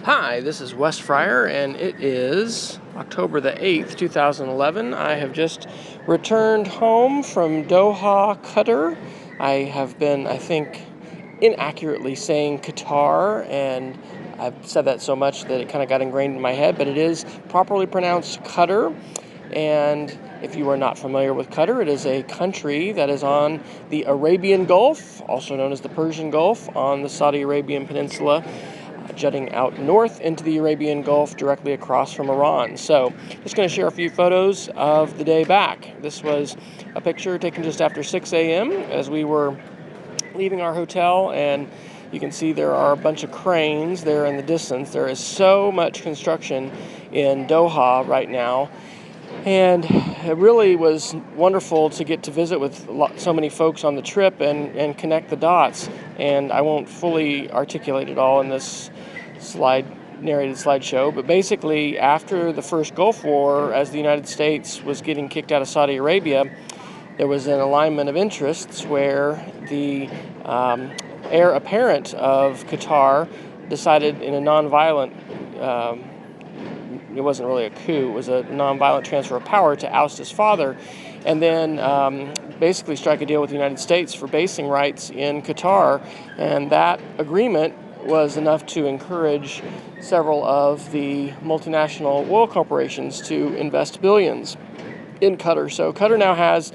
Hi, this is Wes Fryer, and it is October the 8th, 2011. I have just returned home from Doha, Qatar. I have been, I think, inaccurately saying Qatar, and I've said that so much that it kind of got ingrained in my head, but it is properly pronounced Qatar. And if you are not familiar with Qatar, it is a country that is on the Arabian Gulf, also known as the Persian Gulf, on the Saudi Arabian Peninsula, jutting out north into the Arabian Gulf directly across from Iran. So just going to share a few photos of the day back. This was a picture taken just after 6 a.m. as we were leaving our hotel, and you can see there are a bunch of cranes there in the distance. There is so much construction in Doha right now, and it really was wonderful to get to visit with so many folks on the trip and connect the dots. And I won't fully articulate it all in this narrated slideshow, but basically after the first Gulf War, as the United States was getting kicked out of Saudi Arabia, there was an alignment of interests where the heir apparent of Qatar decided in a nonviolent it wasn't really a coup, it was a nonviolent transfer of power to oust his father, and then basically strike a deal with the United States for basing rights in Qatar. And that agreement was enough to encourage several of the multinational oil corporations to invest billions in Qatar. So Qatar now has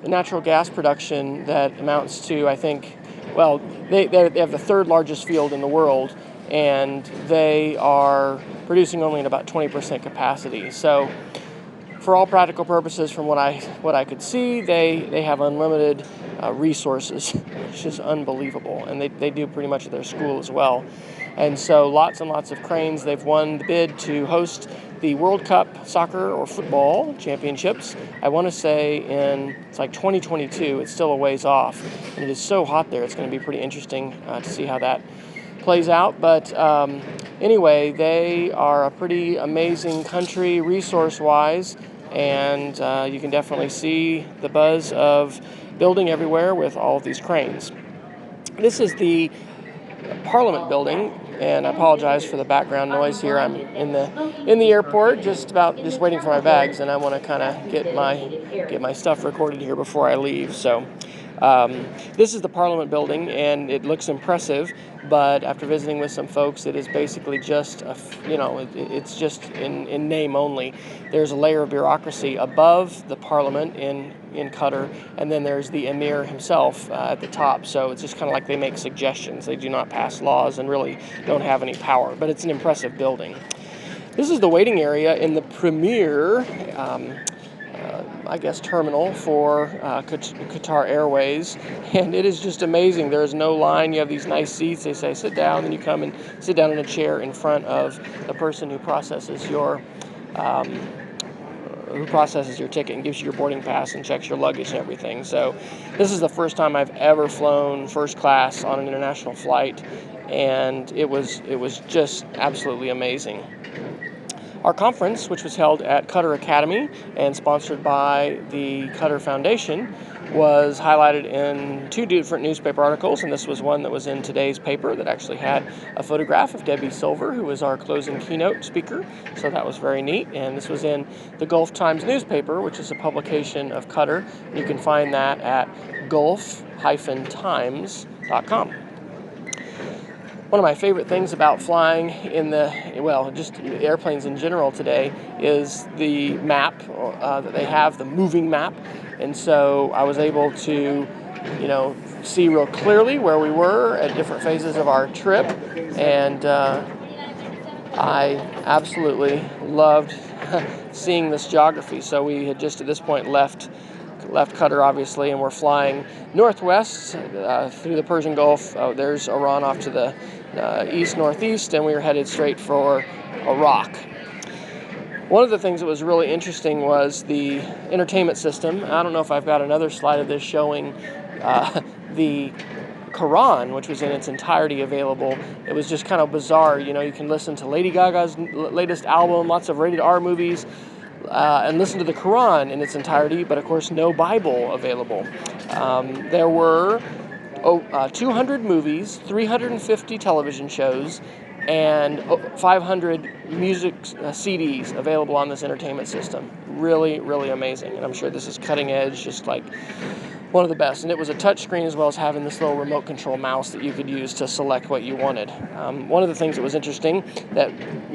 natural gas production that amounts to, I think, well, they have the third largest field in the world, and they are producing only at about 20% capacity. So for all practical purposes, from what I could see, they have unlimited resources, which is unbelievable. And they do pretty much at their school as well. And so lots and lots of cranes. They've won the bid to host the World Cup soccer or football championships. I want to say it's like 2022. It's still a ways off. And it is so hot there. It's going to be pretty interesting to see how that plays out. But anyway, they are a pretty amazing country resource-wise, and you can definitely see the buzz of building everywhere with all of these cranes. This is the Parliament building, and I apologize for the background noise here. I'm in the airport, just waiting for my bags, and I want to kind of get my stuff recorded here before I leave. So this is the Parliament building, and it looks impressive, but after visiting with some folks, it is basically just it's just in name only. There's a layer of bureaucracy above the Parliament in Qatar, and then there's the Emir himself at the top. So it's just kind of like they make suggestions. They do not pass laws and really don't have any power, but it's an impressive building. This is the waiting area in the premier terminal for Qatar Airways, and it is just amazing. There is no line. You have these nice seats. They say sit down, then you come and sit down in a chair in front of the person who processes your ticket and gives you your boarding pass and checks your luggage and everything. So this is the first time I've ever flown first class on an international flight, and it was just absolutely amazing. Our conference, which was held at Qatar Academy and sponsored by the Qatar Foundation, was highlighted in 2 different newspaper articles, and this was one that was in today's paper that actually had a photograph of Debbie Silver, who was our closing keynote speaker, so that was very neat. And this was in the Gulf Times newspaper, which is a publication of Qatar. You can find that at gulf-times.com. One of my favorite things about flying just airplanes in general today is the map that they have, the moving map. And so I was able to, see real clearly where we were at different phases of our trip. And I absolutely loved seeing this geography. So we had just at this point left Qatar, obviously, and we're flying northwest through the Persian Gulf. There's Iran off to the east-northeast, and we were headed straight for Iraq. One of the things that was really interesting was the entertainment system. I don't know if I've got another slide of this showing the Quran, which was in its entirety available. It was just kind of bizarre. You can listen to Lady Gaga's latest album, lots of rated R movies, and listen to the Quran in its entirety, but of course no Bible available. There were 200 movies, 350 television shows, and 500 music CDs available on this entertainment system. Really, really amazing. And I'm sure this is cutting edge, just like one of the best. And it was a touch screen as well as having this little remote control mouse that you could use to select what you wanted. One of the things that was interesting that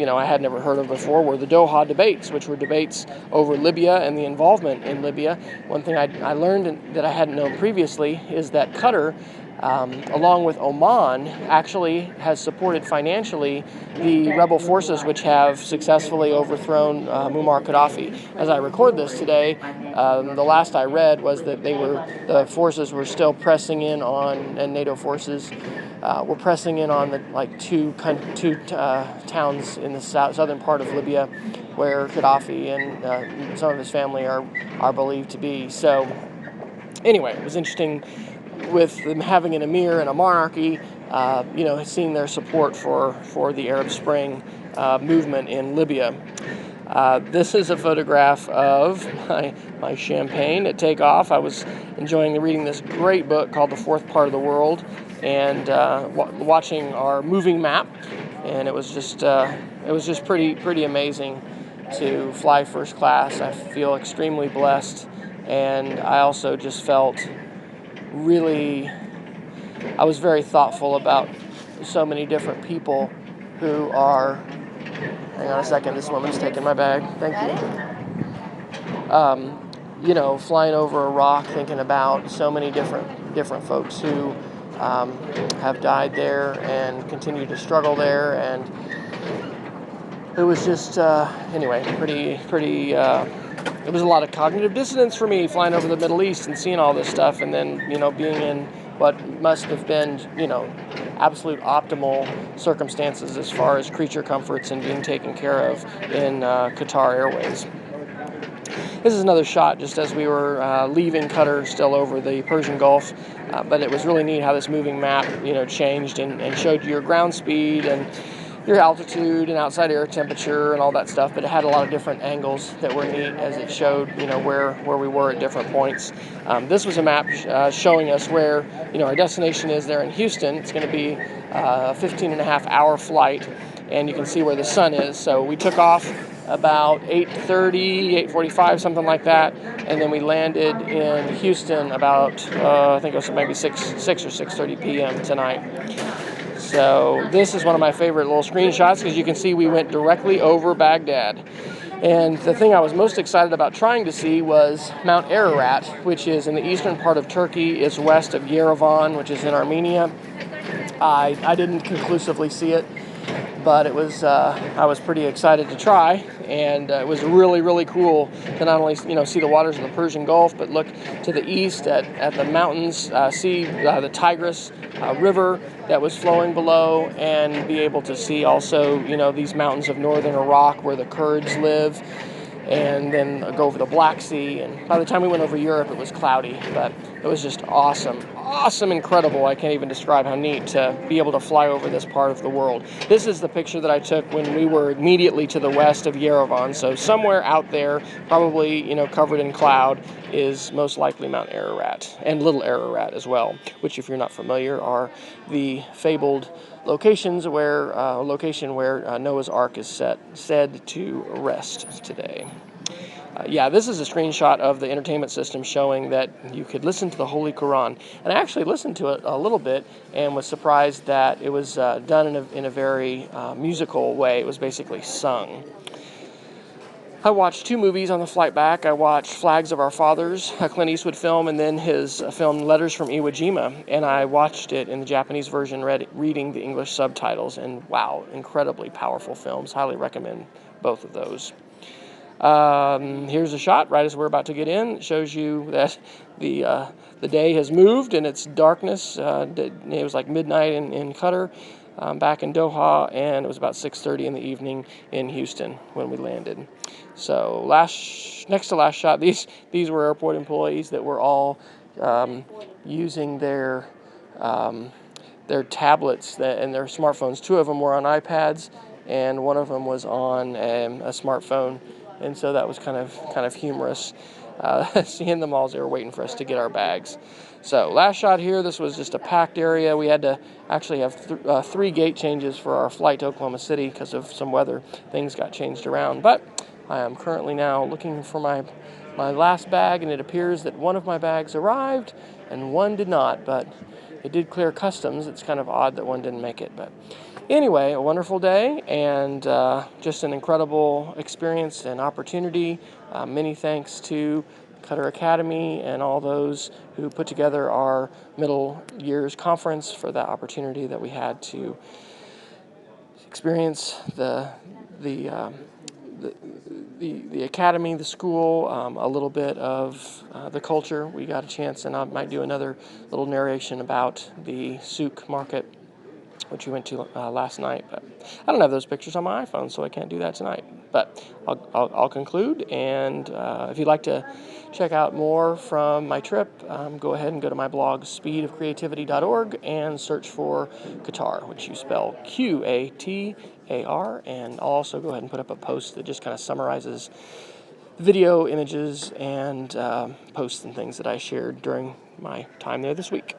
I had never heard of before were the Doha Debates, which were debates over Libya and the involvement in Libya. One thing I learned that I hadn't known previously is that Qatar, along with Oman, actually has supported financially the rebel forces which have successfully overthrown Muammar Gaddafi. As I record this today, the last I read was that the forces were still pressing in on, and NATO forces were pressing in on the two towns in the southern part of Libya, where Gaddafi and some of his family are believed to be. So, anyway, it was interesting with them having an emir and a monarchy, seeing their support for the Arab Spring movement in Libya. This is a photograph of my champagne at takeoff. I was enjoying reading this great book called The Fourth Part of the World, and watching our moving map, and it was just pretty amazing to fly first class. I feel extremely blessed, and I also just felt I was very thoughtful about so many different people who are, hang on a second, this woman's taking my bag, thank you. Flying over Iraq, thinking about so many different folks who have died there and continue to struggle there, and it was just, pretty it was a lot of cognitive dissonance for me, flying over the Middle East and seeing all this stuff, and then, being in what must have been, absolute optimal circumstances as far as creature comforts and being taken care of in Qatar Airways. This is another shot just as we were leaving Qatar, still over the Persian Gulf, but it was really neat how this moving map, changed and showed you your ground speed and your altitude and outside air temperature and all that stuff, but it had a lot of different angles that were neat as it showed, where we were at different points. This was a map showing us where, our destination is there in Houston. It's going to be a 15-and-a-half-hour flight, and you can see where the sun is. So we took off about 8:30, 8:45, something like that, and then we landed in Houston about, I think it was maybe 6 or 6:30 p.m. tonight. So this is one of my favorite little screenshots because you can see we went directly over Baghdad. And the thing I was most excited about trying to see was Mount Ararat, which is in the eastern part of Turkey. It's west of Yerevan, which is in Armenia. I didn't conclusively see it, but it was I was pretty excited to try, and it was really, really cool to not only see the waters of the Persian Gulf, but look to the east at the mountains, see the Tigris River that was flowing below, and be able to see also these mountains of northern Iraq where the Kurds live, and then go over the Black Sea. And by the time we went over Europe, it was cloudy, but it was just awesome, incredible. I can't even describe how neat to be able to fly over this part of the world. This is the picture that I took when we were immediately to the west of Yerevan. So somewhere out there, probably covered in cloud, is most likely Mount Ararat and Little Ararat as well, which, if you're not familiar, are the fabled location where Noah's Ark is said to rest today. This is a screenshot of the entertainment system showing that you could listen to the Holy Quran. And I actually listened to it a little bit and was surprised that it was done in a very musical way. It was basically sung. I watched 2 movies on the flight back. I watched Flags of Our Fathers, a Clint Eastwood film, and then his film Letters from Iwo Jima. And I watched it in the Japanese version, reading the English subtitles. And wow, incredibly powerful films. Highly recommend both of those. Here's a shot right as we're about to get in. It shows you that the day has moved and it's darkness. It was like midnight in Qatar, back in Doha, and it was about 6:30 in the evening in Houston when we landed. So next to last shot, these were airport employees that were all using their tablets and their smartphones. 2 of them were on iPads, and one of them was on a smartphone. And so that was kind of humorous. seeing them all as they were waiting for us to get our bags. So last shot here, this was just a packed area. We had to actually have 3 gate changes for our flight to Oklahoma City because of some weather. Things got changed around. But I am currently now looking for my last bag, and it appears that one of my bags arrived and one did not, but it did clear customs. It's kind of odd that one didn't make it. But anyway, a wonderful day and just an incredible experience and opportunity. Many thanks to Qatar Academy and all those who put together our middle years conference for that opportunity that we had to experience the academy, the school, a little bit of the culture. We got a chance, and I might do another little narration about the souk market, which we went to last night. But I don't have those pictures on my iPhone, so I can't do that tonight. But I'll conclude, and if you'd like to check out more from my trip, go ahead and go to my blog, speedofcreativity.org, and search for Qatar, which you spell Qatar, and I'll also go ahead and put up a post that just kind of summarizes video, images, and posts and things that I shared during my time there this week.